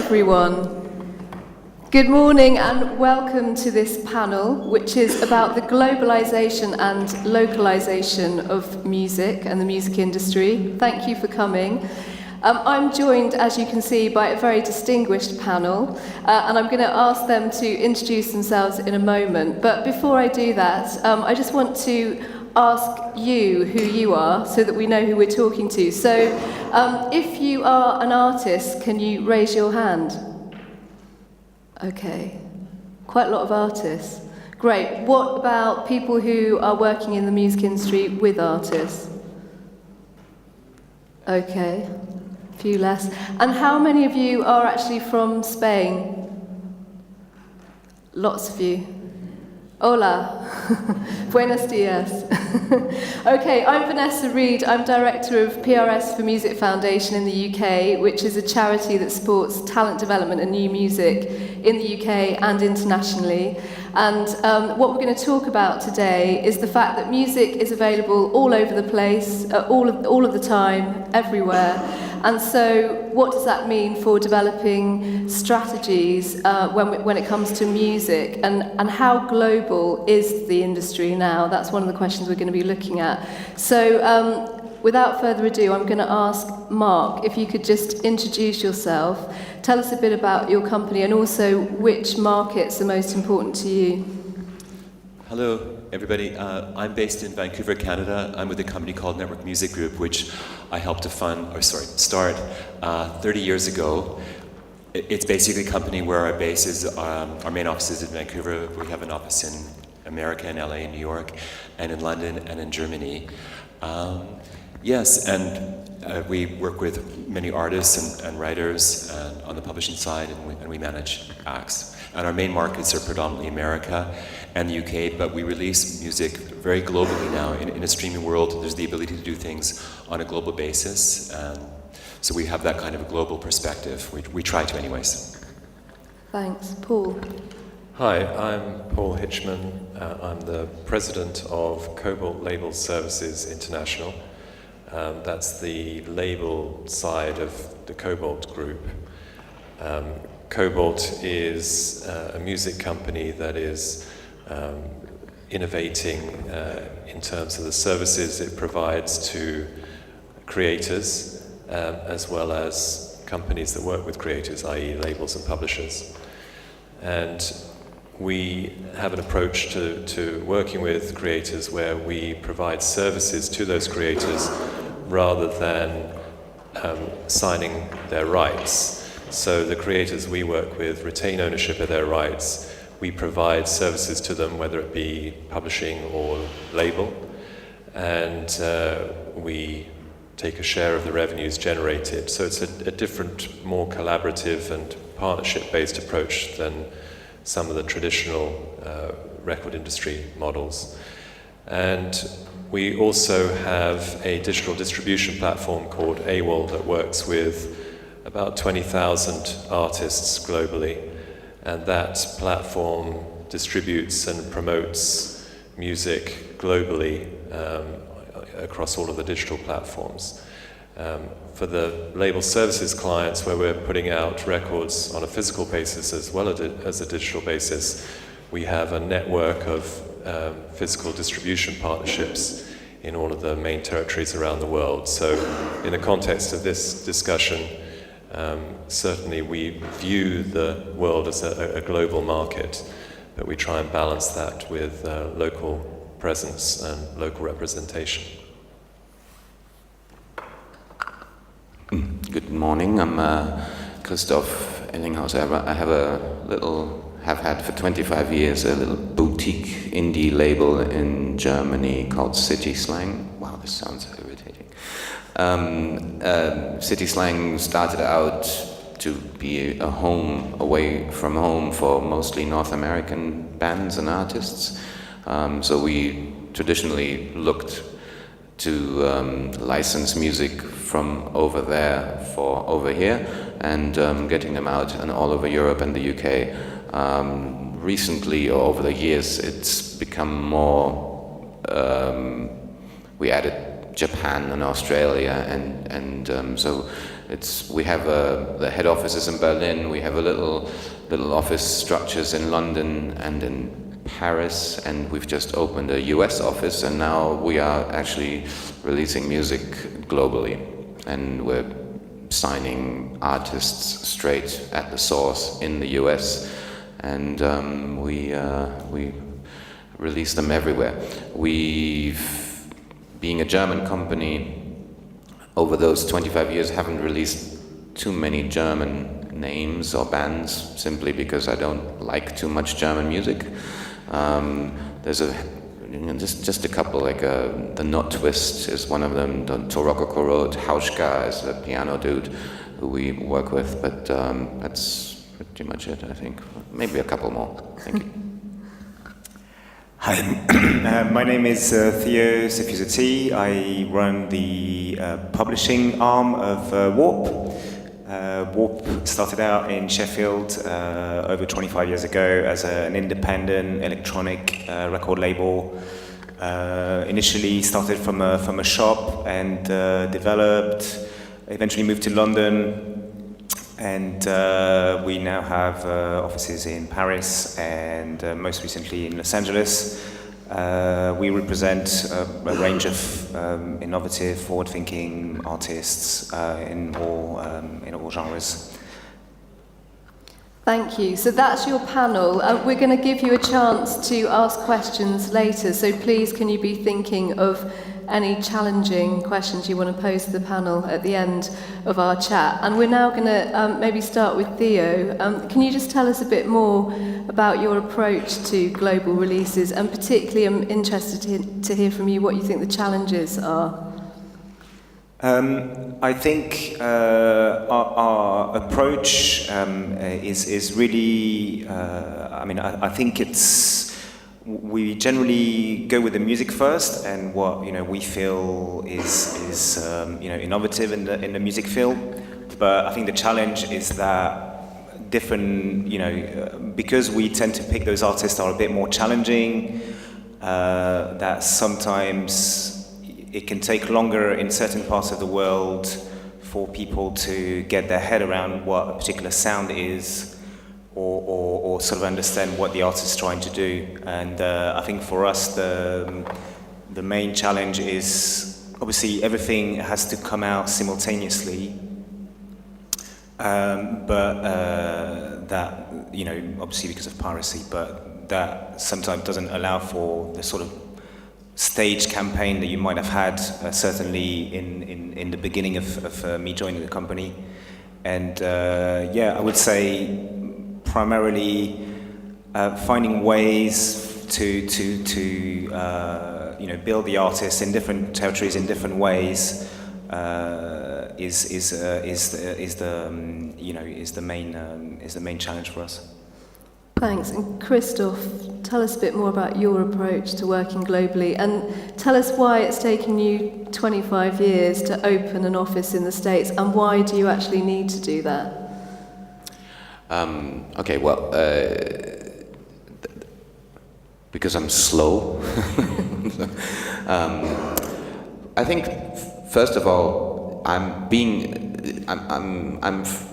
everyone. Good morning and welcome to this panel, which is about the globalization and localization of music and the music industry. Thank you for coming. I'm joined, as you can see, by a very distinguished panel, and I'm going to ask them to introduce themselves in a moment. But before I do that, I just want to ask you who you are so that we know who we're talking to. So if you are an artist, can you raise your hand? Okay, quite a lot of artists. Great. What about people who are working in the music industry with artists? Okay, a few less. And how many of you are actually from Spain? Lots of you. Hola. Buenos dias. Okay, I'm Vanessa Reid. I'm Director of PRS for Music Foundation in the UK, which is a charity that supports talent development and new music in the UK and internationally. And what we're going to talk about today is the fact that music is available all over the place, all of the time, everywhere. And so what does that mean for developing strategies when it comes to music, and how global is the industry now? That's one of the questions we're going to be looking at. So without further ado, I'm going to ask Mark if you could just introduce yourself, tell us a bit about your company and also which markets are most important to you. Hello, everybody. I'm based in Vancouver, Canada. I'm with a company called Network Music Group, which I helped to start 30 years ago. It's basically a company where our base is, our main office is in Vancouver. We have an office in America, in LA, in New York, and in London, and in Germany. Yes, and we work with many artists and writers on the publishing side, and we manage acts. And our main markets are predominantly America and the UK, but we release music very globally now. In a streaming world, there's the ability to do things on a global basis. So we have that kind of a global perspective. We try to anyways. Thanks. Paul. Hi, I'm Paul Hitchman. I'm the president of Cobalt Label Services International. That's the label side of the Cobalt Group. Cobalt is a music company that is innovating in terms of the services it provides to creators, as well as companies that work with creators, i.e. labels and publishers. And we have an approach to working with creators where we provide services to those creators rather than signing their rights. So the creators we work with retain ownership of their rights. We provide services to them, whether it be publishing or label, and we take a share of the revenues generated. So it's a different, more collaborative and partnership-based approach than some of the traditional record industry models. And we also have a digital distribution platform called AWOL that works with about 20,000 artists globally, and that platform distributes and promotes music globally across all of the digital platforms. For the label services clients, where we're putting out records on a physical basis as well as a digital basis, we have a network of physical distribution partnerships in all of the main territories around the world. So in the context of this discussion, certainly we view the world as a global market, but we try and balance that with local presence and local representation. Good morning, I'm Christoph Ellinghaus. I have had for 25 years a little boutique indie label in Germany called City Slang. Wow, this sounds irritating. City Slang started out to be a home away from home for mostly North American bands and artists. So we traditionally looked to license music from over there for over here, and getting them out and all over Europe and the UK. Recently, or over the years, it's become more, we added Japan and Australia, and so We have the head office is in Berlin. We have a little office structures in London and in Paris, and we've just opened a US office, and now we are actually releasing music globally, and we're signing artists straight at the source in the US, and we release them everywhere. Being a German company, over those 25 years haven't released too many German names or bands, simply because I don't like too much German music. There's just a couple, like the Not Twist is one of them, the Toroko Road, Hauschka is the piano dude who we work with, but that's pretty much it, I think. Maybe a couple more. Thank you. Hi, my name is Theo Sifuzati. I run the publishing arm of Warp. Warp started out in Sheffield over 25 years ago as an independent electronic record label. Initially started from a shop and developed, eventually moved to London, and we now have offices in Paris and most recently in Los Angeles. We represent a range of innovative, forward-thinking artists in all genres. Thank you. So that's your panel. We're going to give you a chance to ask questions later, so please can you be thinking of any challenging questions you want to pose to the panel at the end of our chat. And we're now going to maybe start with Theo. Can you just tell us a bit more about your approach to global releases, and particularly I'm interested to hear from you what you think the challenges are. I think our approach is really, I think we generally go with the music first and what we feel is innovative in the music field. But I think the challenge is that different, because we tend to pick those artists that are a bit more challenging, that sometimes it can take longer in certain parts of the world for people to get their head around what a particular sound is, or sort of understand what the artist is trying to do. And I think for us the main challenge is obviously everything has to come out simultaneously, but that obviously because of piracy, but that sometimes doesn't allow for the sort of stage campaign that you might have had certainly in the beginning of me joining the company. And I would say primarily finding ways to build the artists in different territories in different ways is the main challenge for us. Thanks. And Christoph, tell us a bit more about your approach to working globally, and tell us why it's taken you 25 years to open an office in the States, and why do you actually need to do that? Because I'm slow. I think, first of all, I'm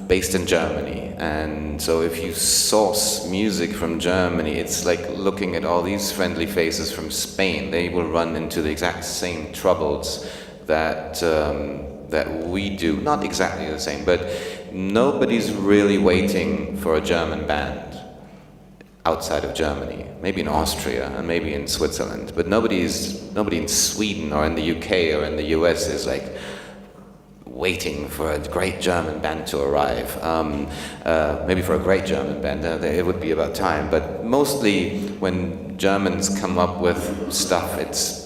based in Germany, and so if you source music from Germany, it's like looking at all these friendly faces from Spain. They will run into the exact same troubles that we do. Not exactly the same, but nobody's really waiting for a German band outside of Germany. Maybe in Austria and maybe in Switzerland, but nobody in Sweden or in the UK or in the US is like waiting for a great German band to arrive. Maybe for a great German band, it would be about time. But mostly when Germans come up with stuff, it's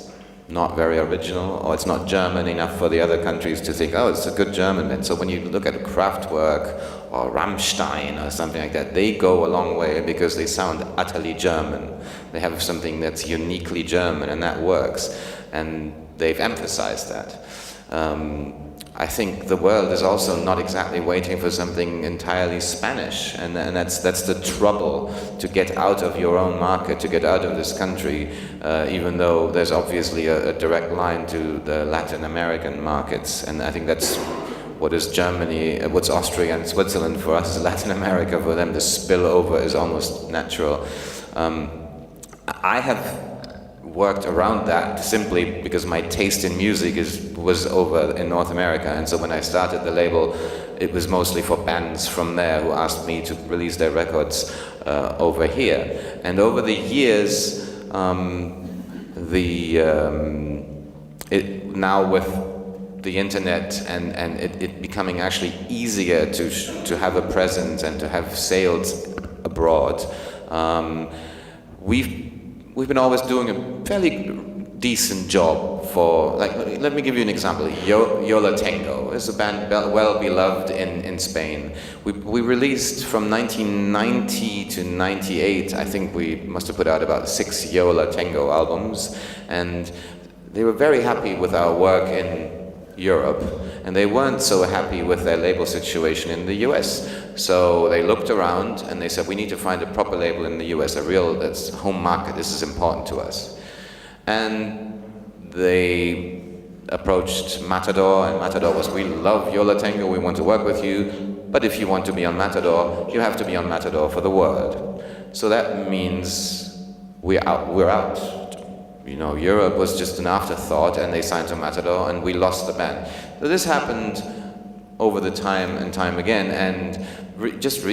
not very original, or it's not German enough for the other countries to think, oh, it's a good German band. So when you look at Kraftwerk or Rammstein or something like that, they go a long way because they sound utterly German. They have something that's uniquely German, and that works. And they've emphasized that. I think the world is also not exactly waiting for something entirely Spanish, and that's the trouble, to get out of your own market, to get out of this country, even though there's obviously a direct line to the Latin American markets, and I think that's what is Germany, what's Austria and Switzerland for us is Latin America. For them, the spillover is almost natural. I have worked around that simply because my taste in music was over in North America, and so when I started the label, it was mostly for bands from there who asked me to release their records over here. And over the years, now with the internet and it becoming actually easier to have a presence and to have sales abroad, we've been always doing a fairly decent job for, like, let me give you an example. Yola Tango is a band well beloved in Spain. We released from 1990 to 98, I think we must have put out about 6 Yola Tango albums, and they were very happy with our work in Europe, and they weren't so happy with their label situation in the US. So they looked around and they said, we need to find a proper label in the US, that's home market, this is important to us. And they approached Matador, and Matador was, we love Yola Tango, we want to work with you, but if you want to be on Matador, you have to be on Matador for the world. So that means we're out. You know, Europe was just an afterthought, and they signed to Matador, and we lost the band. So this happened over the time and time again, and just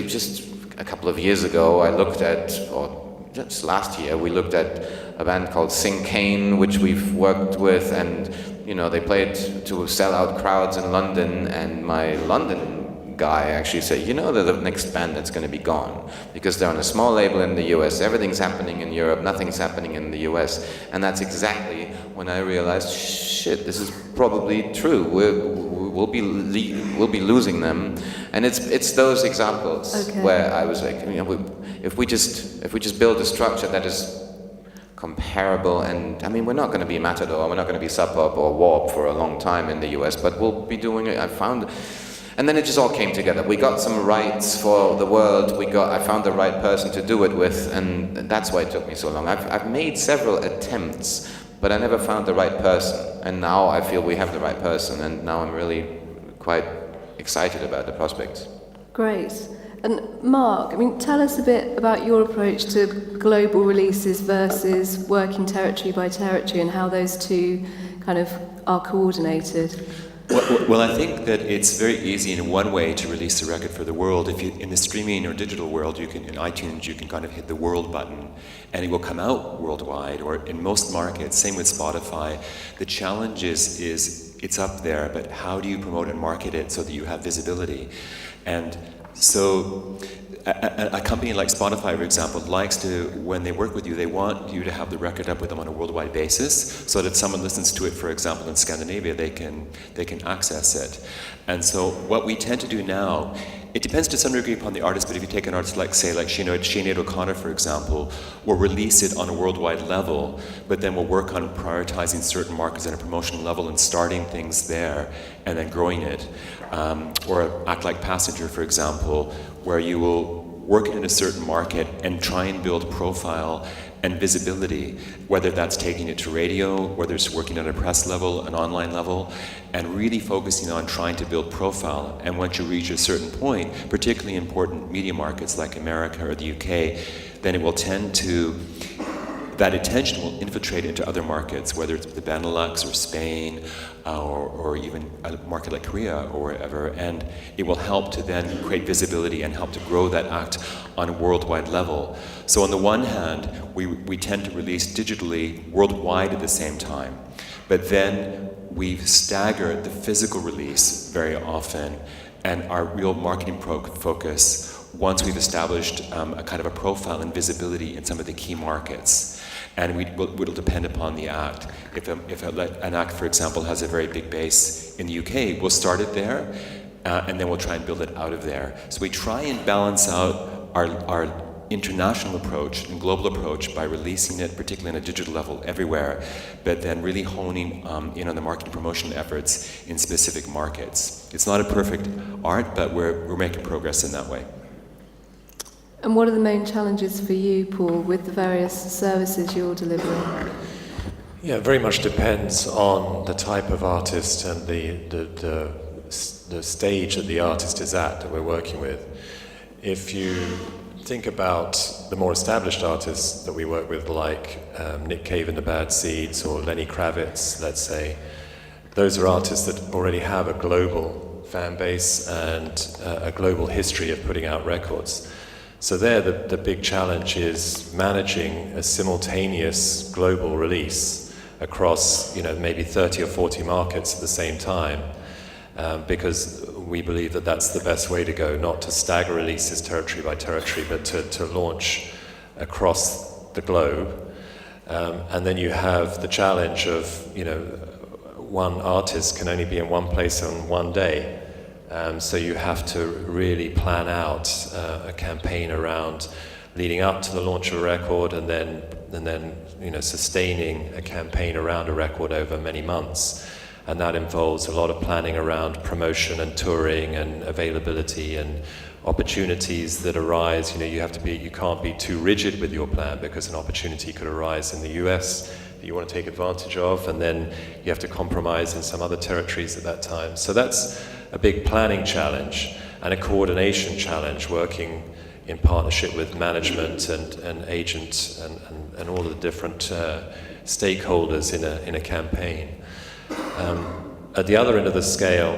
a couple of years ago, I looked at, or just last year, we looked at a band called Sing Kane, which we've worked with, and you know, they played to sell out crowds in London, and my London guy actually said, you know, they're the next band that's going to be gone, because they're on a small label in the US, everything's happening in Europe, nothing's happening in the US. And that's exactly when I realized, shit, this is probably true. We'll be losing them. And it's those examples where I was like, you know, if we just build a structure that is comparable, and I mean, we're not going to be Matador, we're not going to be Sub Pop or Warp for a long time in the US, but we'll be doing it. And then it just all came together. We got some rights for the world. I found the right person to do it with, and that's why it took me so long. I've made several attempts, but I never found the right person. And now I feel we have the right person, and now I'm really quite excited about the prospects. Great. And Mark, I mean, tell us a bit about your approach to global releases versus working territory by territory, and how those two kind of are coordinated. Well, I think that it's very easy in one way to release a record for the world. If you, in the streaming or digital world, in iTunes, you can kind of hit the world button and it will come out worldwide, or in most markets, same with Spotify. The challenge is it's up there, but how do you promote and market it so that you have visibility? And so a company like Spotify, for example, likes to, when they work with you, they want you to have the record up with them on a worldwide basis, so that if someone listens to it, for example, in Scandinavia, they can access it. And so what we tend to do now, it depends to some degree upon the artist, but if you take an artist like, say, like Sinead O'Connor, for example, we'll release it on a worldwide level, but then we'll work on prioritizing certain markets at a promotional level and starting things there and then growing it. Or Act Like Passenger, for example, where you will work in a certain market and try and build profile and visibility, whether that's taking it to radio, whether it's working at a press level, an online level, and really focusing on trying to build profile. And once you reach a certain point, particularly important media markets like America or the UK, then it will tend to, that attention will infiltrate into other markets, whether it's the Benelux or Spain, or even a market like Korea or wherever, and it will help to then create visibility and help to grow that act on a worldwide level. So on the one hand, we tend to release digitally worldwide at the same time, but then we stagger the physical release very often, and our real marketing focus once we've established a kind of a profile and visibility in some of the key markets. And it'll depend upon the act. If an act, for example, has a very big base in the UK, we'll start it there, and then we'll try and build it out of there. So we try and balance out our international approach and global approach by releasing it, particularly on a digital level, everywhere, but then really honing in on the marketing promotion efforts in specific markets. It's not a perfect art, but we're making progress in that way. And what are the main challenges for you, Paul, with the various services you're delivering? Yeah, it very much depends on the type of artist and the the stage that the artist is at that we're working with. If you think about the more established artists that we work with, like Nick Cave and the Bad Seeds, or Lenny Kravitz, let's say, those are artists that already have a global fan base and a global history of putting out records. So there, the big challenge is managing a simultaneous global release across, maybe 30 or 40 markets at the same time, because we believe that that's the best way to go, not to stagger releases territory by territory, but to launch across the globe. And then you have the challenge of, one artist can only be in one place on one day. So you have to really plan out a campaign around leading up to the launch of a record, and then sustaining a campaign around a record over many months. And that involves a lot of planning around promotion and touring and availability and opportunities that arise. You can't be too rigid with your plan, because an opportunity could arise in the US that you want to take advantage of, and then you have to compromise in some other territories at that time. So that's a big planning challenge and a coordination challenge, working in partnership with management and agents and all the different stakeholders in a campaign. At the other end of the scale,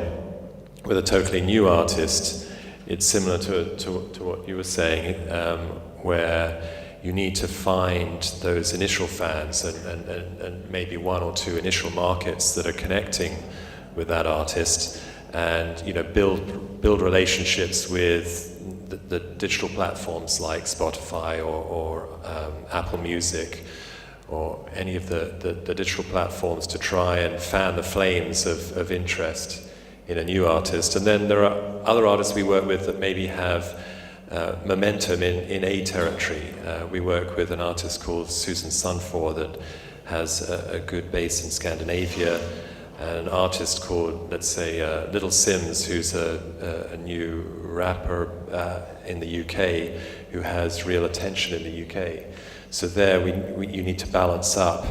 with a totally new artist, it's similar to what you were saying, where you need to find those initial fans and maybe one or two initial markets that are connecting with that artist, and build relationships with the digital platforms like Spotify or Apple Music, or any of the digital platforms, to try and fan the flames of interest in a new artist. And then there are other artists we work with that maybe have momentum in a territory. We work with an artist called Susan Sunfor that has a good base in Scandinavia, and an artist called, let's say, Little Sims, who's a new rapper in the UK who has real attention in the UK. So there you need to balance up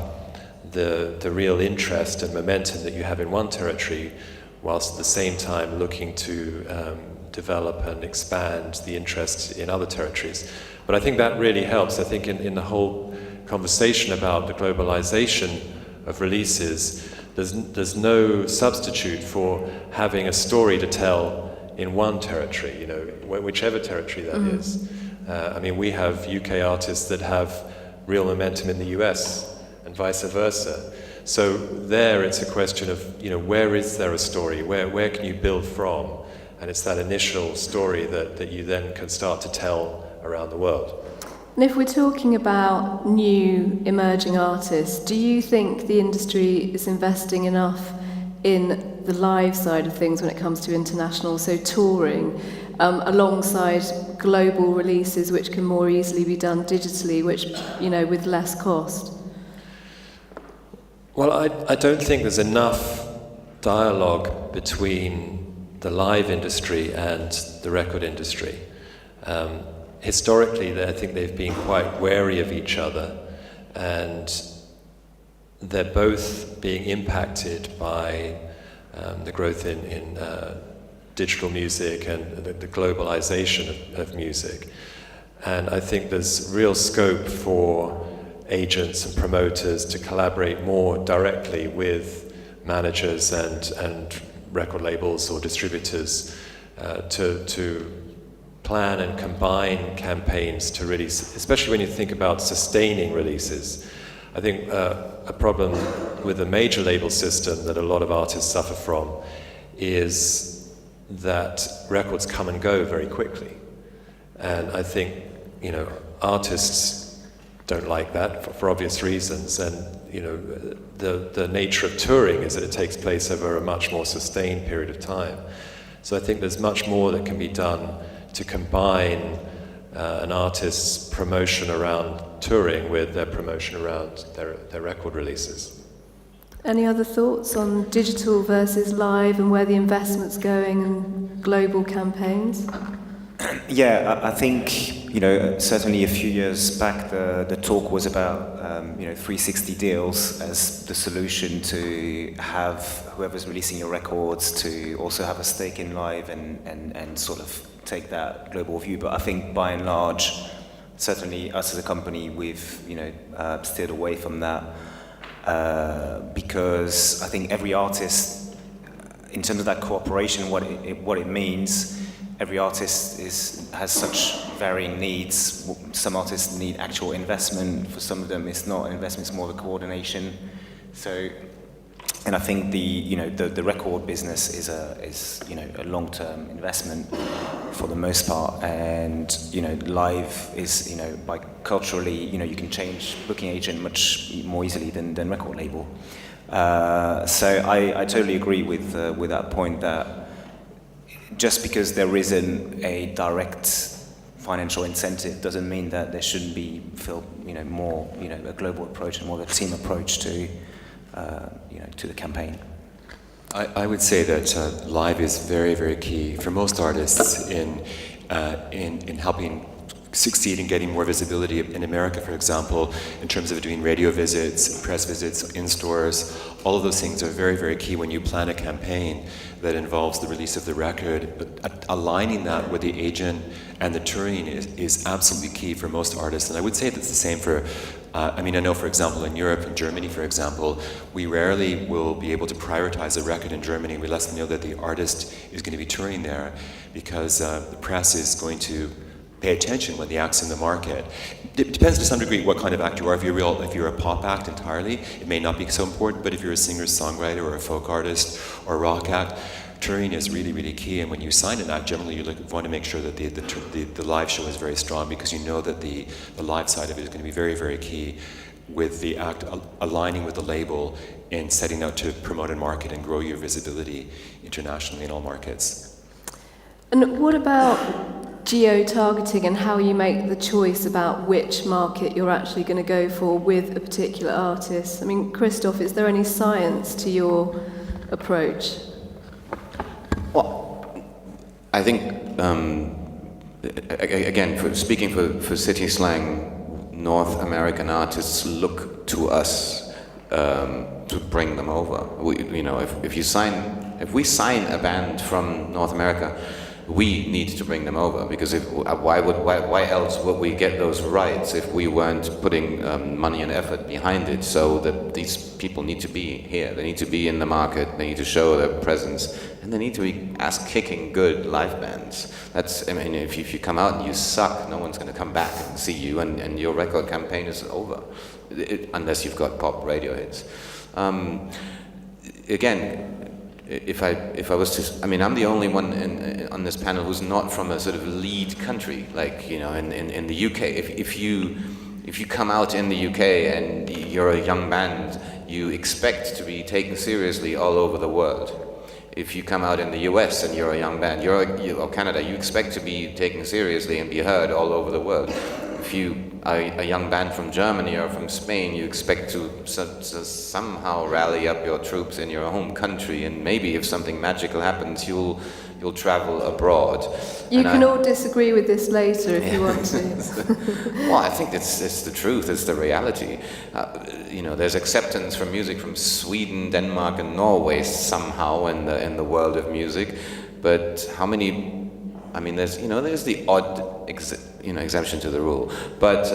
the real interest and momentum that you have in one territory, whilst at the same time looking to develop and expand the interest in other territories. But I think that really helps. I think in the whole conversation about the globalization of releases, there's no substitute for having a story to tell in one territory, whichever territory that is. We have UK artists that have real momentum in the US and vice versa. So there it's a question of, where is there a story? Where can you build from? And it's that initial story that you then can start to tell around the world. And if we're talking about new emerging artists, do you think the industry is investing enough in the live side of things when it comes to international, so touring, alongside global releases which can more easily be done digitally, which, with less cost? Well, I don't think there's enough dialogue between the live industry and the record industry. Historically, I think they've been quite wary of each other, and they're both being impacted by the growth in digital music and the globalization of music. And I think there's real scope for agents and promoters to collaborate more directly with managers and record labels or distributors to plan and combine campaigns to really, especially when you think about sustaining releases. I think a problem with the major label system that a lot of artists suffer from is that records come and go very quickly. And I think, artists don't like that for obvious reasons. And, the nature of touring is that it takes place over a much more sustained period of time. So I think there's much more that can be done to combine an artist's promotion around touring with their promotion around their record releases. Any other thoughts on digital versus live and where the investment's going and global campaigns? Yeah, I think certainly a few years back, the talk was about 360 deals as the solution to have whoever's releasing your records to also have a stake in live and sort of take that global view. But I think by and large, certainly us as a company, we've steered away from that because I think every artist, in terms of that cooperation, what it means. Every artist has such varying needs. Some artists need actual investment. For some of them, it's not an investment; it's more of a coordination. So, and I think the record business is a long-term investment for the most part. And live is by culturally you can change booking agent much more easily than record label. So I totally agree with that point that. Just because there isn't a direct financial incentive doesn't mean that there shouldn't be more a global approach and more of a team approach to the campaign. I would say that live is very, very key for most artists in helping succeed in getting more visibility in America, for example, in terms of doing radio visits, press visits, in stores. All of those things are very, very key when you plan a campaign that involves the release of the record. But aligning that with the agent and the touring is absolutely key for most artists. And I would say that's the same for, I know, for example, in Europe, in Germany, for example, we rarely will be able to prioritize a record in Germany. We let them know that the artist is going to be touring there because the press is going to pay attention when the act's in the market. It depends to some degree what kind of act you are. If you're a pop act entirely, it may not be so important, but if you're a singer-songwriter or a folk artist or a rock act, touring is really, really key. And when you sign an act, generally you want to make sure that the live show is very strong because you know that the live side of it is going to be very, very key with the act aligning with the label and setting out to promote and market and grow your visibility internationally in all markets. And what about geo-targeting and how you make the choice about which market you're actually going to go for with a particular artist? I mean, Christoph, is there any science to your approach? Well, I think, again, speaking for city slang, North American artists look to us to bring them over. If we sign a band from North America, we need to bring them over because why else would we get those rights if we weren't putting money and effort behind it? So that these people need to be here. They need to be in the market. They need to show their presence, and they need to be ass-kicking good live bands. If you come out and you suck, no one's going to come back and see you, and your record campaign is over, unless you've got pop radio hits. Again. If I was to, I'm the only one on this panel who's not from a sort of lead country, like in the UK. If you come out in the UK and you're a young band, you expect to be taken seriously all over the world. If you come out in the US and you're a young band, or Canada, you expect to be taken seriously and be heard all over the world. If you are a young band from Germany or from Spain, you expect to somehow rally up your troops in your home country, and maybe if something magical happens, you'll travel abroad. You can all disagree with this later if you want to. Well, I think it's the truth, it's the reality. There's acceptance for music from Sweden, Denmark, and Norway somehow in the world of music, but how many? There's the odd exemption to the rule, but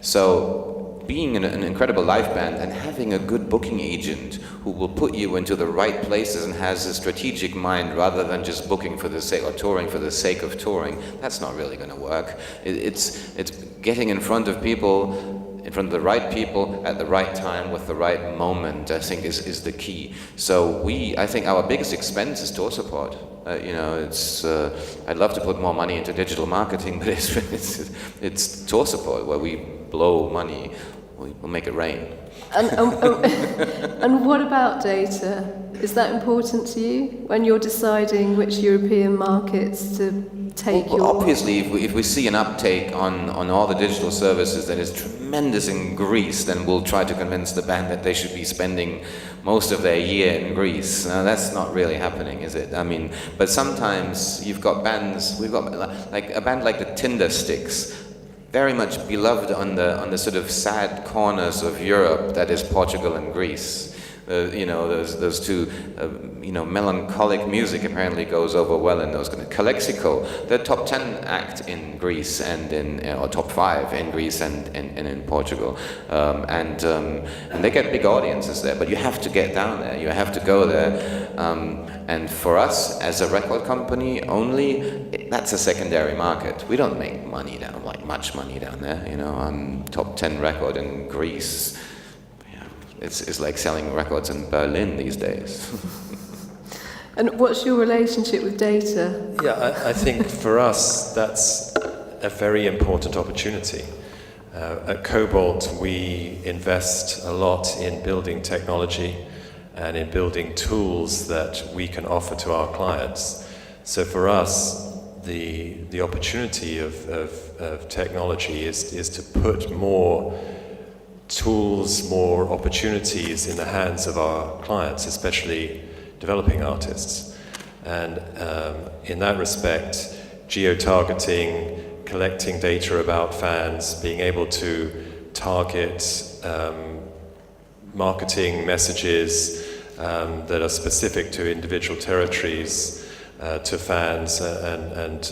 so being an incredible live band and having a good booking agent who will put you into the right places and has a strategic mind rather than just booking for the sake or touring for the sake of touring, that's not really going to work. It's getting in front of people. In front of the right people at the right time with the right moment, I think is the key. So I think our biggest expense is tour support. I'd love to put more money into digital marketing, but it's tour support where we blow money, we'll make it rain. And what about data? Is that important to you when you're deciding which European markets to take well, your... Obviously, if we see an uptake on all the digital services that is tremendous in Greece, then we'll try to convince the band that they should be spending most of their year in Greece. Now, that's not really happening, is it? I mean, but sometimes you've got bands, we've got like a band like the Tinder Sticks, very much beloved on the sort of sad corners of Europe, that is Portugal and Greece. Those two, melancholic music apparently goes over well in those kind of Calexico. They're top 10 act in Greece and or top 5 in Greece and in Portugal, and they get big audiences there. But you have to get down there. You have to go there. And for us as a record company, that's a secondary market. We don't make money much money down there. Top 10 record in Greece. It's like selling records in Berlin these days. And what's your relationship with data? Yeah, I think for us that's a very important opportunity. At Cobalt we invest a lot in building technology and in building tools that we can offer to our clients. So for us, the opportunity of technology is to put more tools, more opportunities in the hands of our clients, especially developing artists. And in that respect, geo-targeting, collecting data about fans, being able to target marketing messages that are specific to individual territories to fans and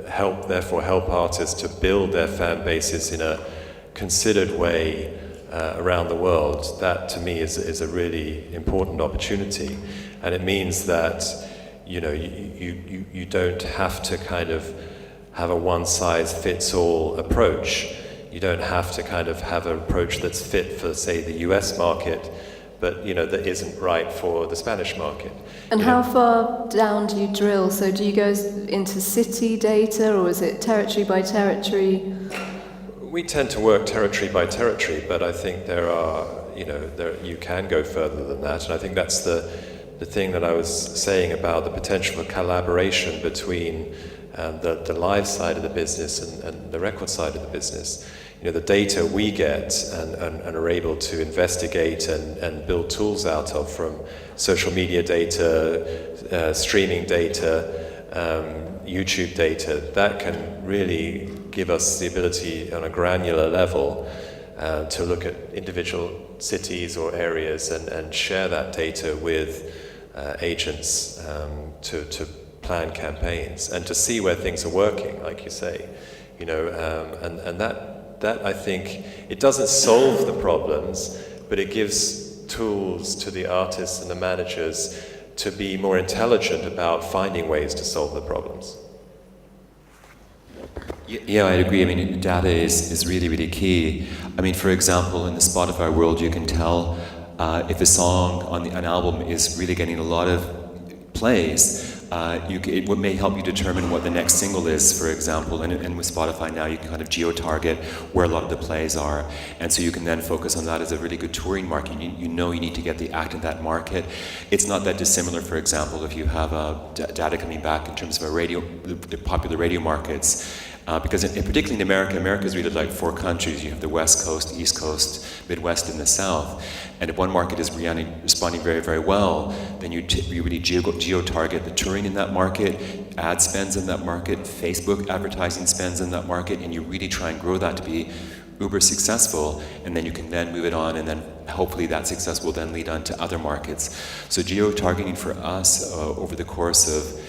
help artists to build their fan bases in a considered way around the world. That to me is a really important opportunity, and it means that you don't have to kind of have a one-size-fits-all approach. You don't have to kind of have an approach that's fit for, say, the US market, but that isn't right for the Spanish market. And how far down do you drill? So do you go into city data, or is it territory by territory? We tend to work territory by territory, but I think you can go further than that, and I think that's the thing that I was saying about the potential for collaboration between the live side of the business and the record side of the business. The data we get and are able to investigate and build tools out of, from social media data, streaming data, YouTube data, that can really give us the ability on a granular level to look at individual cities or areas and share that data with agents to plan campaigns and to see where things are working, like you say, and that I think it doesn't solve the problems, but it gives tools to the artists and the managers to be more intelligent about finding ways to solve the problems. Yeah, I'd agree. I mean, data is really, really key. I mean, for example, in the Spotify world, you can tell if a song on an album is really getting a lot of plays. It may help you determine what the next single is, for example, and with Spotify now you can kind of geo-target where a lot of the plays are, and so you can then focus on that as a really good touring market. You need to get the act in that market. It's not that dissimilar, for example, if you have data coming back in terms of the popular radio markets, because particularly in America is really like 4 countries. You have the West Coast, East Coast, Midwest, and the South. And if one market is responding very, very well, then you really geo-target the touring in that market, ad spends in that market, Facebook advertising spends in that market, and you really try and grow that to be uber successful, and then you can then move it on, and then hopefully that success will then lead on to other markets. So geo-targeting for us over the course of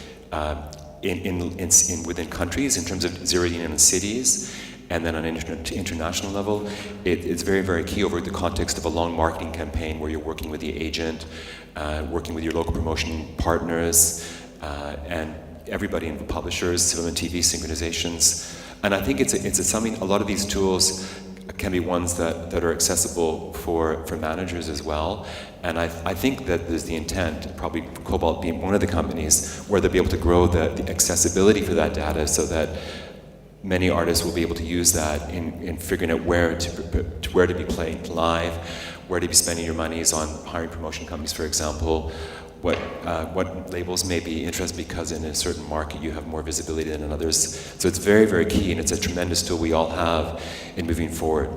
within countries, in terms of zeroing in on cities, and then on an international level, it's very, very key over the context of a long marketing campaign where you're working with the agent, working with your local promotion partners, and everybody in publishers, film and TV synchronizations. And I think it's something, a lot of these tools can be ones that are accessible for managers as well. And I think that there's the intent, probably Cobalt being one of the companies, where they'll be able to grow the accessibility for that data so that many artists will be able to use that in figuring out where to be playing live, where to be spending your monies on hiring promotion companies, for example, what labels may be interested because in a certain market you have more visibility than in others. So it's very, very key, and it's a tremendous tool we all have in moving forward.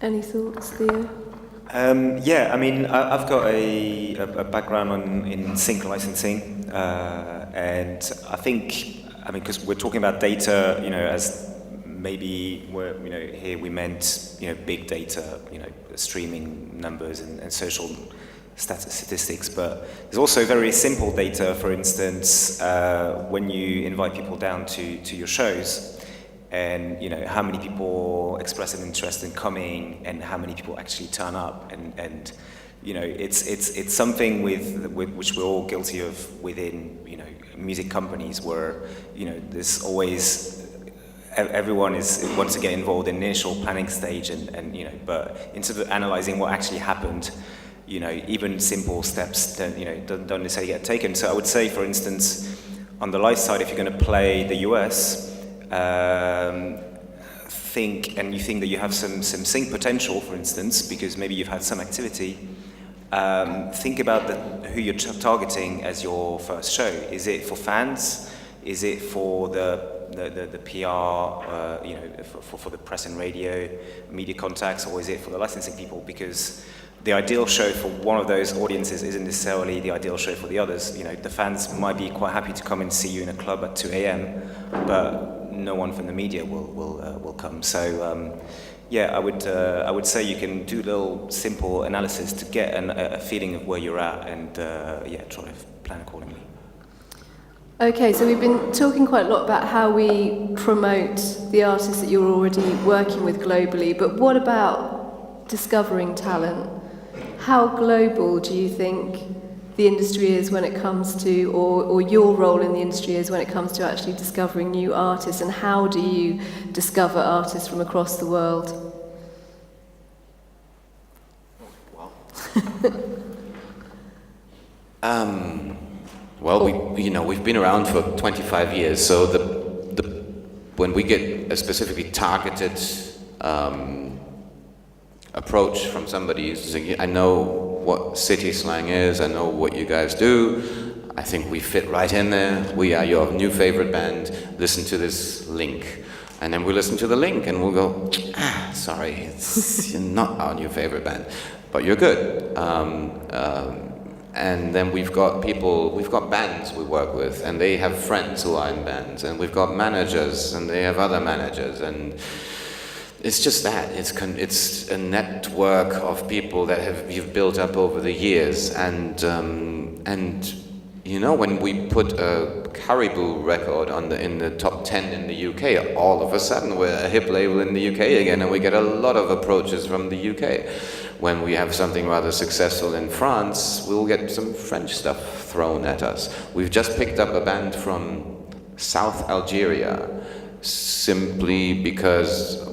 Any thoughts, Theo? Yeah, I mean, I've got a background in sync licensing, and I think, I mean, because we're talking about data, you know, as maybe we're, you know, here we meant, you know, big data, you know, streaming numbers and social statistics, but there's also very simple data. For instance, when you invite people down to your shows, and you know how many people express an interest in coming, and how many people actually turn up, and you know it's something with which we're all guilty of within, you know, music companies, where, you know, there's always everyone wants to get involved in the initial planning stage, and you know, but instead of analyzing what actually happened, you know, even simple steps don't necessarily get taken. So I would say, for instance, on the live side, if you're going to play the US, think that you have some sync potential, for instance, because maybe you've had some activity. Think about who you're targeting as your first show. Is it for fans? Is it for the PR, you know, for the press and radio, media contacts, or is it for the licensing people? Because the ideal show for one of those audiences isn't necessarily the ideal show for the others. You know, the fans might be quite happy to come and see you in a club at 2 a.m., but no one from the media will come. So yeah, I would say you can do a little simple analysis to get a feeling of where you're at, and yeah, try to plan accordingly. Okay, so we've been talking quite a lot about how we promote the artists that you're already working with globally, but what about discovering talent? How global do you think the industry is when it comes to, or your role in the industry is when it comes to actually discovering new artists, and how do you discover artists from across the world? Well, we've been around for 25 years, so when we get a specifically targeted approach from somebody saying, I know what city slang is, I know what you guys do, I think we fit right in there, we are your new favorite band, listen to this link. And then we listen to the link and we'll go, sorry, you're not our new favorite band, but you're good. And then we've got bands we work with, and they have friends who are in bands, and we've got managers, and they have other managers, and it's just that. It's a network of people that you've built up over the years, and you know, when we put a Caribou record in the top 10 in the UK, all of a sudden we're a hip label in the UK again, and we get a lot of approaches from the UK. When we have something rather successful in France, we'll get some French stuff thrown at us. We've just picked up a band from South Algeria, simply because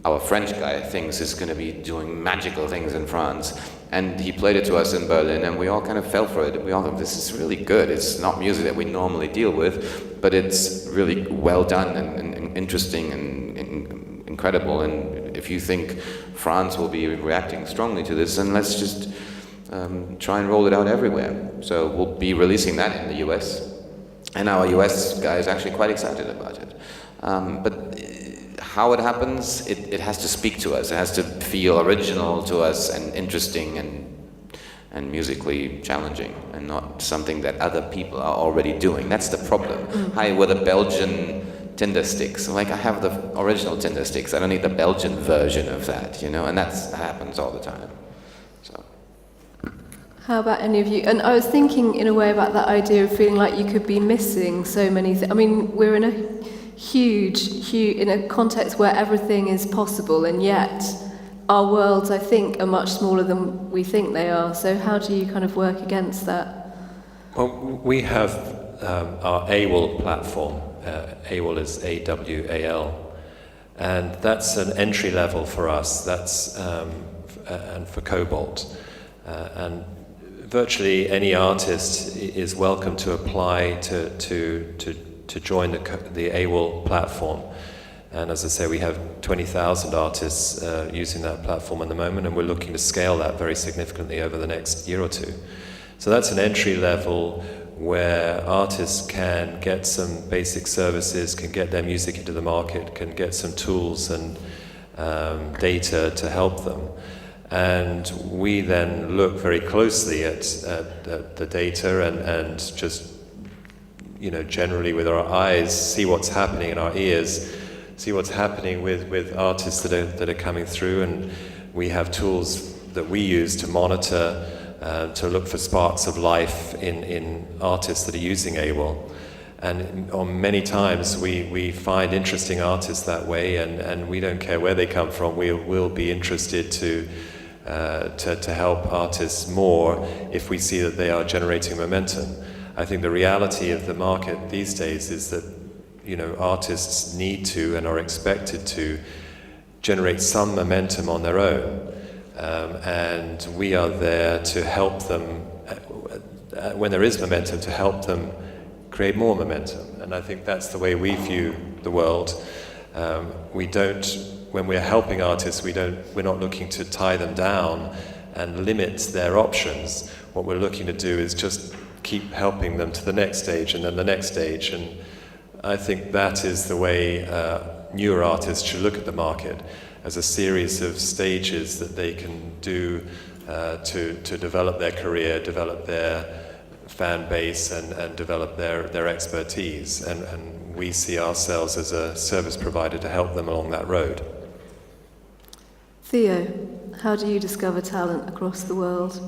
our French guy thinks is going to be doing magical things in France. And he played it to us in Berlin, and we all kind of fell for it. We all thought, this is really good. It's not music that we normally deal with, but it's really well done and interesting and incredible. And if you think France will be reacting strongly to this, then let's just try and roll it out everywhere. So we'll be releasing that in the US. And our US guy is actually quite excited about it. But how it happens, it has to speak to us. It has to feel original to us and interesting and musically challenging, and not something that other people are already doing. That's the problem. Hi, we're the Belgian Tinder sticks. Like, I have the original Tinder sticks. I don't need the Belgian version of that, you know, and that happens all the time. So. How about any of you? And I was thinking in a way about that idea of feeling like you could be missing so many things. I mean, we're in a huge, in a context where everything is possible, and yet our worlds, I think, are much smaller than we think they are. So how do you kind of work against that? Well, we have our AWAL platform. AWAL is AWAL, and that's an entry level for us. That's and for Cobalt, and virtually any artist is welcome to apply to join the AWAL platform, And as I say, we have 20,000 artists using that platform at the moment, and we're looking to scale that very significantly over the next year or two. So that's an entry level where artists can get some basic services, can get their music into the market, can get some tools and data to help them. And we then look very closely at the data and just, generally with our eyes, see what's happening in our ears, see what's happening with artists that are coming through. And we have tools that we use to monitor, to look for sparks of life in artists that are using AWOL. And on many times we find interesting artists that way, and we don't care where they come from. We'll be interested to help artists more if we see that they are generating momentum. I think the reality of the market these days is that artists need to and are expected to generate some momentum on their own. And we are there to help them, when there is momentum, to help them create more momentum. And I think that's the way we view the world. When we're helping artists, we're not looking to tie them down and limit their options. What we're looking to do is just keep helping them to the next stage and then the next stage. And I think that is the way newer artists should look at the market, as a series of stages that they can do to develop their career, develop their fan base, and develop their expertise. And we see ourselves as a service provider to help them along that road. Theo, how do you discover talent across the world?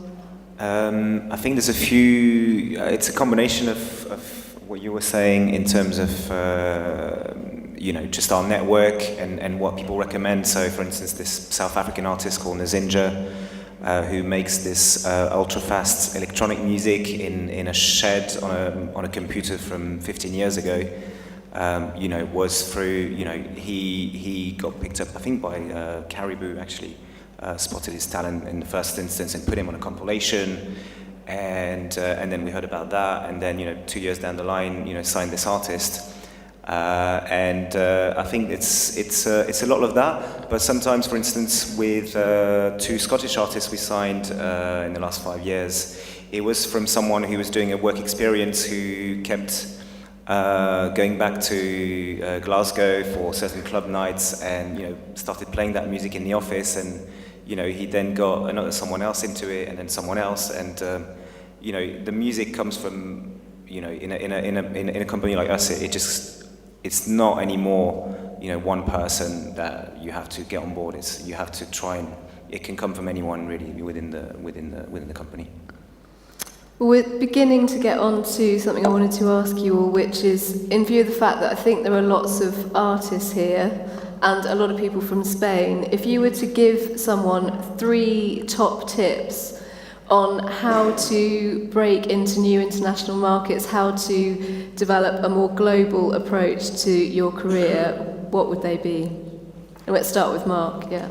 I think there's a few, it's a combination of what you were saying in terms of just our network and what people recommend. So for instance, this South African artist called Nzinja, who makes this ultra-fast electronic music in a shed on a computer from 15 years ago, was through, he got picked up, I think, by Caribou, actually, spotted his talent in the first instance and put him on a compilation. And then we heard about that, and then 2 years down the line, signed this artist. I think it's a lot of that. But sometimes, for instance, with 2 Scottish artists we signed in the last 5 years, it was from someone who was doing a work experience who kept going back to Glasgow for certain club nights, and started playing that music in the office, and he then got someone else into it, and then someone else, and the music comes from in a company like us. It's not anymore one person that you have to get on board. You have to try, and it can come from anyone really within the company. We're beginning to get on to something I wanted to ask you all, which is, in view of the fact that I think there are lots of artists here and a lot of people from Spain, if you were to give someone 3 top tips on how to break into new international markets, how to develop a more global approach to your career, what would they be? And let's start with Mark, yeah.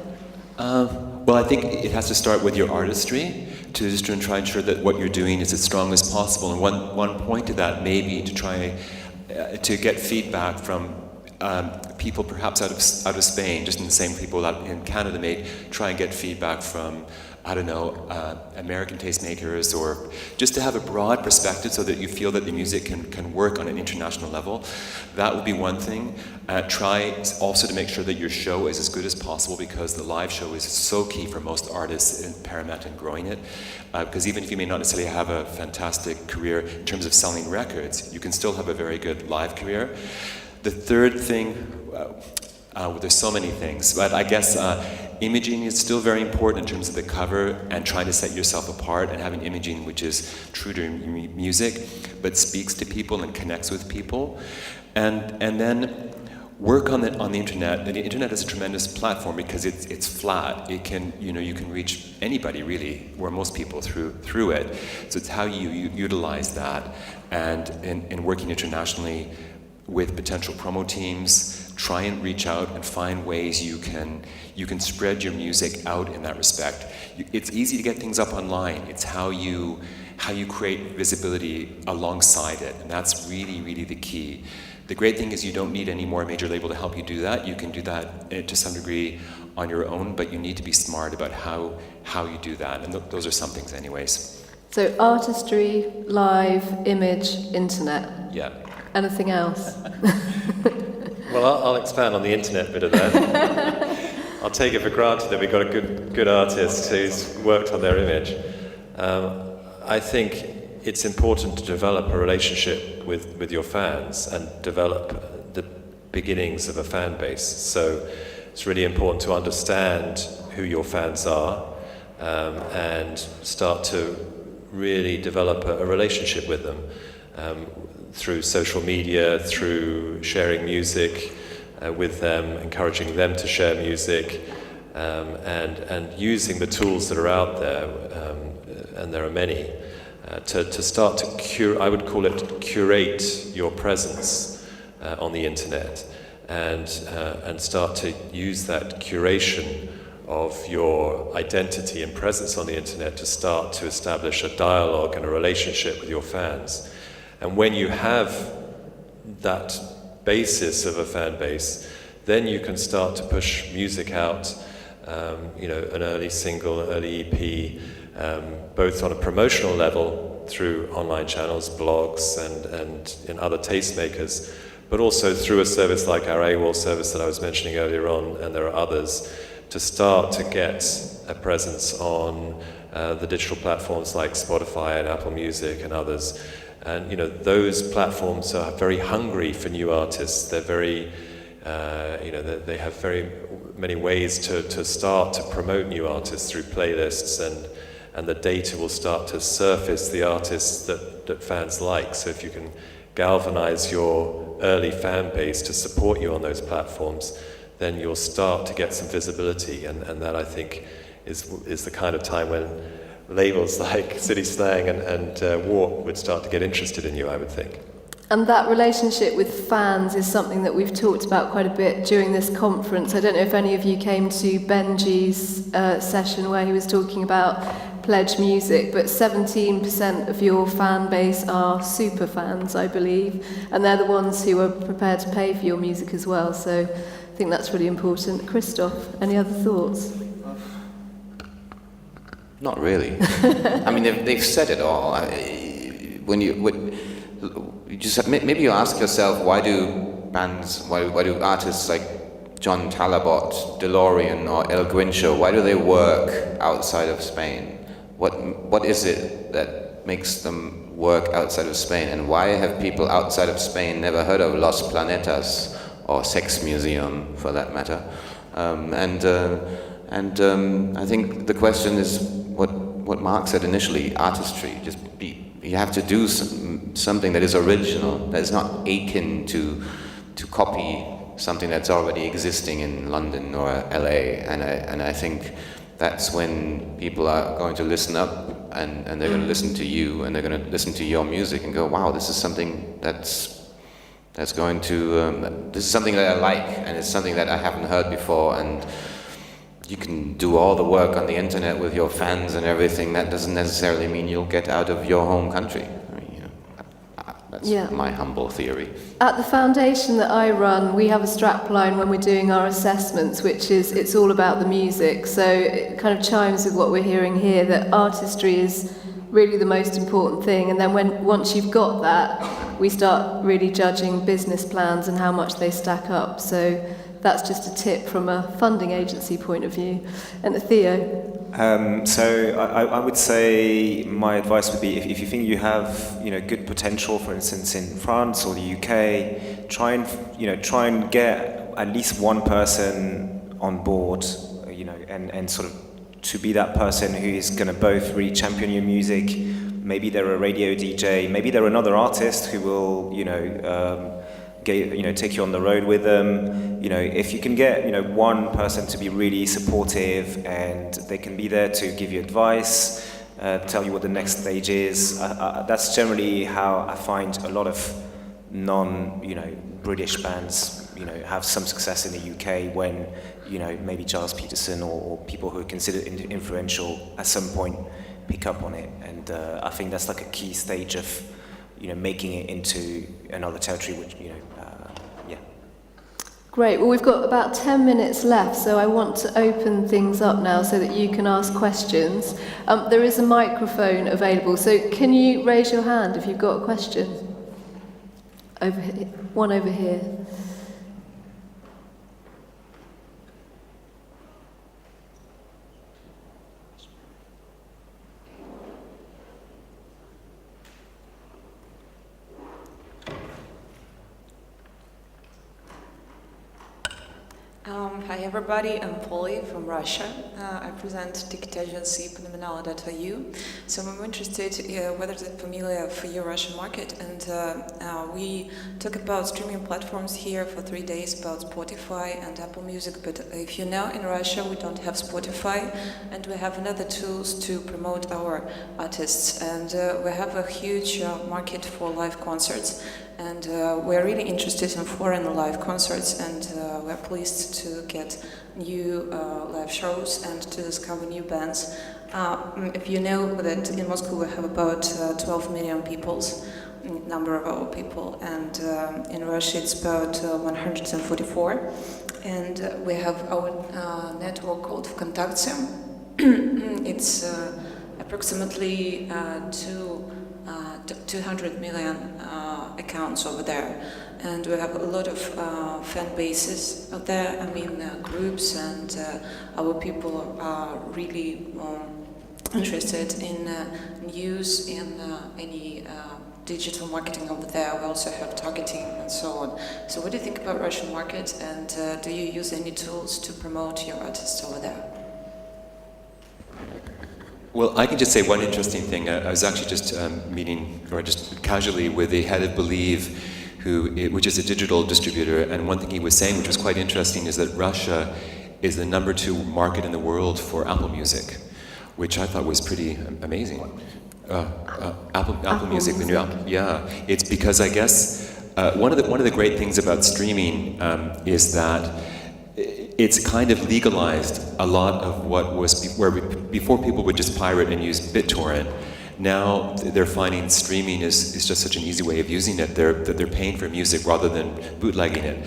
Well, I think it has to start with your artistry, to just try and ensure that what you're doing is as strong as possible. And one point to that may be to try to get feedback from people perhaps out of Spain, just in the same people that in Canada may try and get feedback from, American tastemakers, or just to have a broad perspective so that you feel that the music can work on an international level. That would be one thing. Try also to make sure that your show is as good as possible, because the live show is so key for most artists in paramount in growing it. Because even if you may not necessarily have a fantastic career in terms of selling records, you can still have a very good live career. The third thing, there's so many things, but I guess imaging is still very important in terms of the cover, and trying to set yourself apart and having imaging which is true to your music but speaks to people and connects with people, and then work on the internet. The internet is a tremendous platform because it's flat. It can you can reach anybody really, or most people through it. So it's how you utilize that, and in working internationally with potential promo teams, try and reach out and find ways you can spread your music out in that respect. It's easy to get things up online. It's how you create visibility alongside it, and that's really, really the key. The great thing is you don't need any more major label to help you do that. You can do that to some degree on your own, but you need to be smart about how you do that. And those are some things anyways. So artistry, live, image, internet. Yeah. Anything else? Well, I'll expand on the internet bit of that. I'll take it for granted that we've got a good artist who's worked on their image. I think it's important to develop a relationship with your fans and develop the beginnings of a fan base. So it's really important to understand who your fans are and start to really develop a relationship with them through social media, through sharing music with them, encouraging them to share music, and using the tools that are out there, and there are many, to start to I would call it curate your presence on the internet, and start to use that curation of your identity and presence on the internet to start to establish a dialogue and a relationship with your fans. And when you have that basis of a fan base, then you can start to push music out, an early single, early EP, both on a promotional level through online channels, blogs, and in other tastemakers, but also through a service like our AWOL service that I was mentioning earlier on, and there are others, to start to get a presence on the digital platforms like Spotify and Apple Music and others. And those platforms are very hungry for new artists. They're very, they have very many ways to start to promote new artists through playlists, and the data will start to surface the artists that fans like. So if you can galvanize your early fan base to support you on those platforms, then you'll start to get some visibility, and that, I think, is the kind of time when labels like City Slang and Warp would start to get interested in you, I would think. And that relationship with fans is something that we've talked about quite a bit during this conference. I don't know if any of you came to Benji's session where he was talking about pledge music, but 17% of your fan base are super fans, I believe, and they're the ones who are prepared to pay for your music as well. So I think that's really important. Christoph, any other thoughts? Not really. I mean, they've said it all. When you just maybe you ask yourself, why do artists like John Talabot, DeLorean, or El Grincho, why do they work outside of Spain? What is it that makes them work outside of Spain? And why have people outside of Spain never heard of Los Planetas or Sex Museum, for that matter? I think the question is what Mark said initially: artistry. You have to do something that is original, that is not akin to copy something that's already existing in London or LA. And I think that's when people are going to listen up, and they're going to listen to you, and they're going to listen to your music and go, wow, this is something that's going to this is something that I like, and it's something that I haven't heard before. And you can do all the work on the internet with your fans and everything. That doesn't necessarily mean you'll get out of your home country. I mean, that's my humble theory. At the foundation that I run, we have a strapline when we're doing our assessments, which is it's all about the music. So it kind of chimes with what we're hearing here, that artistry is really the most important thing. And then once you've got that, we start really judging business plans and how much they stack up. So that's just a tip from a funding agency point of view. And Theo? So I would say my advice would be, if you think you have good potential, for instance in France or the UK, try and get at least one person on board, and sort of to be that person who is going to both really champion your music. Maybe they're a radio DJ, maybe they're another artist who will take you on the road with them. If you can get one person to be really supportive, and they can be there to give you advice, tell you what the next stage is. That's generally how I find a lot of British bands have some success in the UK, when maybe Giles Peterson or people who are considered influential at some point pick up on it. And I think that's like a key stage of making it into another territory, which Great. Well, we've got about 10 minutes left, so I want to open things up now so that you can ask questions. There is a microphone available, so can you raise your hand if you've got a question? Over here. One over here. Hi everybody, I'm Polly from Russia. I present ticket agency phenomenal.ru. So I'm interested whether it's familiar for your Russian market, and we talk about streaming platforms here for 3 days about Spotify and Apple Music, but if you know, in Russia we don't have Spotify and we have another tools to promote our artists, and we have a huge market for live concerts. And we're really interested in foreign live concerts, and we're pleased to get new live shows and to discover new bands. If you know that in Moscow we have about 12 million number of our people, and in Russia it's about 144. And we have our network called Vkontakte. It's approximately 200 million accounts over there, and we have a lot of fan bases out there. I mean, groups, and our people are really interested in news, in any digital marketing over there. We also have targeting and so on. So what do you think about Russian market, and do you use any tools to promote your artists over there? Well, I can just say one interesting thing. I was actually just meeting, or just casually, with the head of Believe, which is a digital distributor, and one thing he was saying, which was quite interesting, is that Russia is the number 2 market in the world for Apple Music, which I thought was pretty amazing. Apple Music, the new Apple. Yeah, it's because I guess one of the great things about streaming is that it's kind of legalized a lot of what was before people would just pirate and use BitTorrent. Now they're finding streaming is just such an easy way of using it. They're paying for music rather than bootlegging it.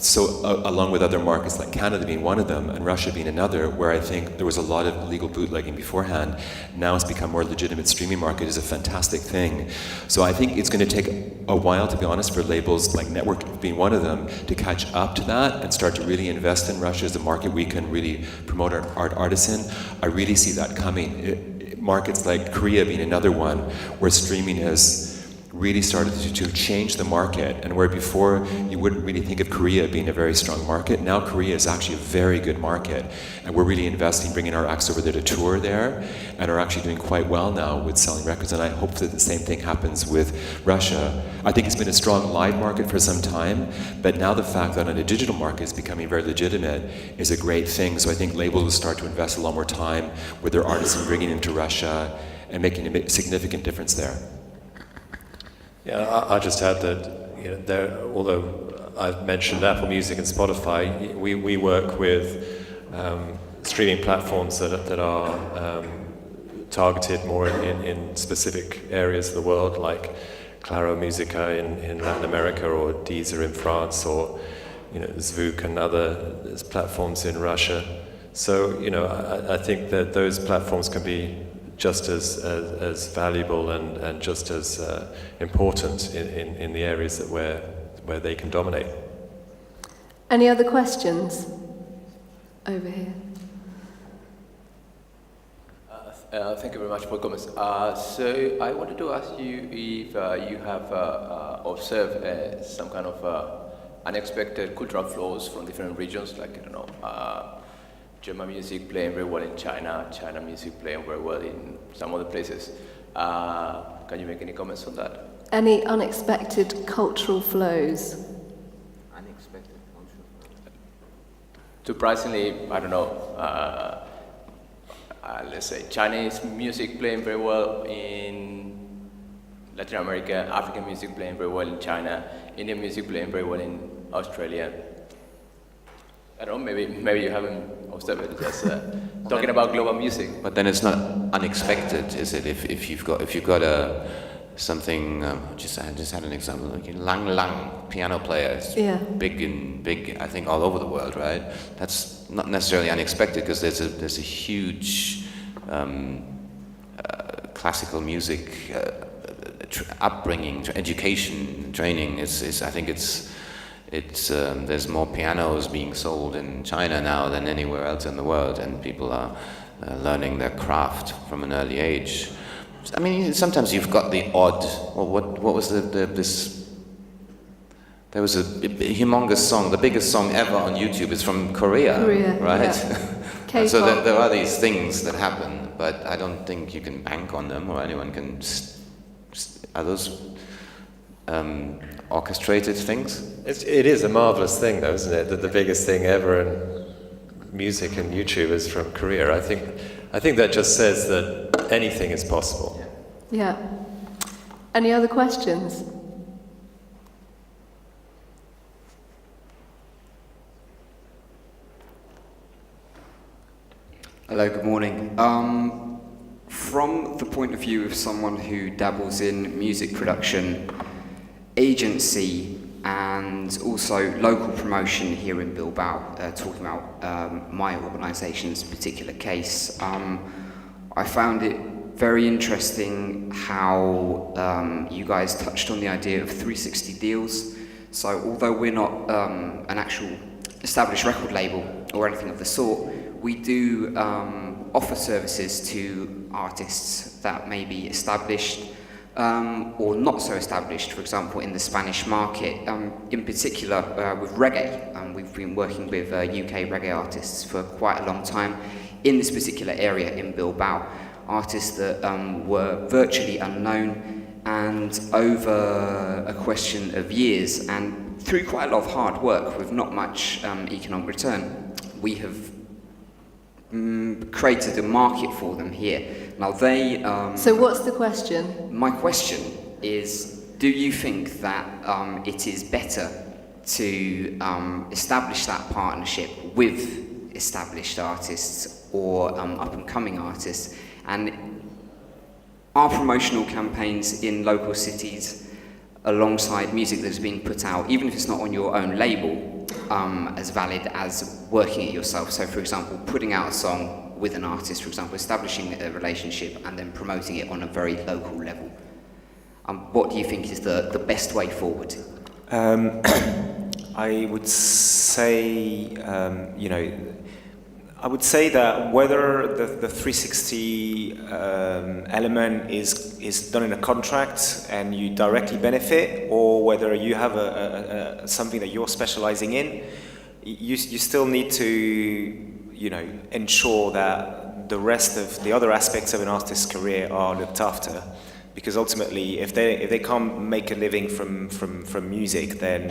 So along with other markets like Canada being one of them and Russia being another, where I think there was a lot of illegal bootlegging beforehand, now it's become more legitimate. Streaming market is a fantastic thing. So I think it's going to take a while, to be honest, for labels like Network being one of them to catch up to that and start to really invest in Russia as a market we can really promote our artists in. I really see that coming. Markets like Korea being another one, where streaming has really started to change the market, and where before you wouldn't really think of Korea being a very strong market, now Korea is actually a very good market, and we're really investing, bringing our acts over there to tour there, and are actually doing quite well now with selling records, and I hope that the same thing happens with Russia. I think it's been a strong live market for some time, but now the fact that on a digital market is becoming very legitimate is a great thing, so I think labels will start to invest a lot more time with their artists and bringing them to Russia and making a significant difference there. Yeah, I just add that, although I've mentioned Apple Music and Spotify, we work with streaming platforms that are targeted more in specific areas of the world, like Claro Musica in Latin America, or Deezer in France, or Zvuk and other platforms in Russia. So I think that those platforms can be just as valuable and just as important in the areas where they can dominate. Any other questions? Over here. Thank you very much for comments. So I wanted to ask you if you have observed some kind of unexpected cultural flows from different regions, like, I don't know, German music playing very well in China, China music playing very well in some other places. Can you make any comments on that? Any unexpected cultural flows? Unexpected cultural flows. Surprisingly, I don't know, let's say Chinese music playing very well in Latin America, African music playing very well in China, Indian music playing very well in Australia. I don't know, maybe you haven't observed it, just talking about global music. But then it's not unexpected, is it? If you've got something. I just had an example. Like Lang Lang, piano player, it's big. I think all over the world, right? That's not necessarily unexpected because there's a huge classical music upbringing, education, training. I think it's there's more pianos being sold in China now than anywhere else in the world, and people are learning their craft from an early age. I mean, sometimes you've got the odd. Well, what was this? There was a humongous song. The biggest song ever on YouTube is from Korea, right? Yeah. So there are these things that happen, but I don't think you can bank on them, or anyone can. Are those orchestrated things? It is a marvelous thing, though, isn't it? That the biggest thing ever in music and YouTube is from Korea. I think that just says that anything is possible. Yeah. Any other questions? Hello, good morning. From the point of view of someone who dabbles in music production, agency, and also local promotion here in Bilbao, talking about my organisation's particular case, I found it very interesting how you guys touched on the idea of 360 deals. So although we're not an actual established record label or anything of the sort, we do offer services to artists that may be established or not so established, for example, in the Spanish market. In particular, with reggae. We've been working with UK reggae artists for quite a long time in this particular area in Bilbao. Artists that were virtually unknown, and over a question of years and through quite a lot of hard work with not much economic return, we have created a market for them here. Now they... So what's the question? My question is, do you think that it is better to establish that partnership with established artists or up-and-coming artists? And are promotional campaigns in local cities alongside music that's being put out, even if it's not on your own label, as valid as working it yourself? So, for example, putting out a song with an artist, for example, establishing a relationship and then promoting it on a very local level. What do you think is the best way forward? I would say, I would say that whether the 360 element is done in a contract and you directly benefit, or whether you have something that you're specializing in, you still need to ensure that the rest of the other aspects of an artist's career are looked after. Because ultimately, if they can't make a living from music, then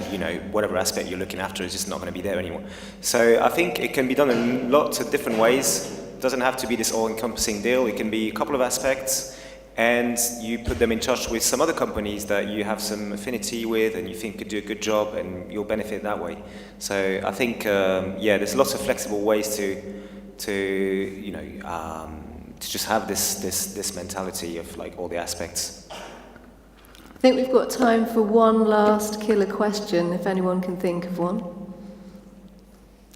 whatever aspect you're looking after is just not going to be there anymore. So I think it can be done in lots of different ways. It doesn't have to be this all-encompassing deal. It can be a couple of aspects, and you put them in touch with some other companies that you have some affinity with, and you think could do a good job, and you'll benefit that way. So I think there's lots of flexible ways to just have this mentality of like all the aspects. I think we've got time for one last killer question, if anyone can think of one.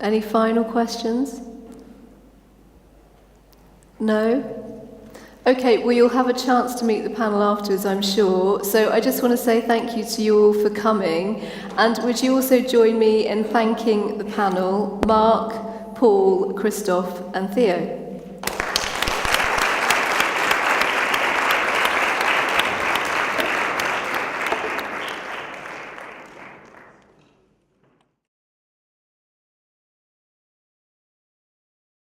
Any final questions? No? Okay, well, you'll have a chance to meet the panel afterwards, I'm sure. So I just want to say thank you to you all for coming. And would you also join me in thanking the panel, Mark, Paul, Christoph and Theo?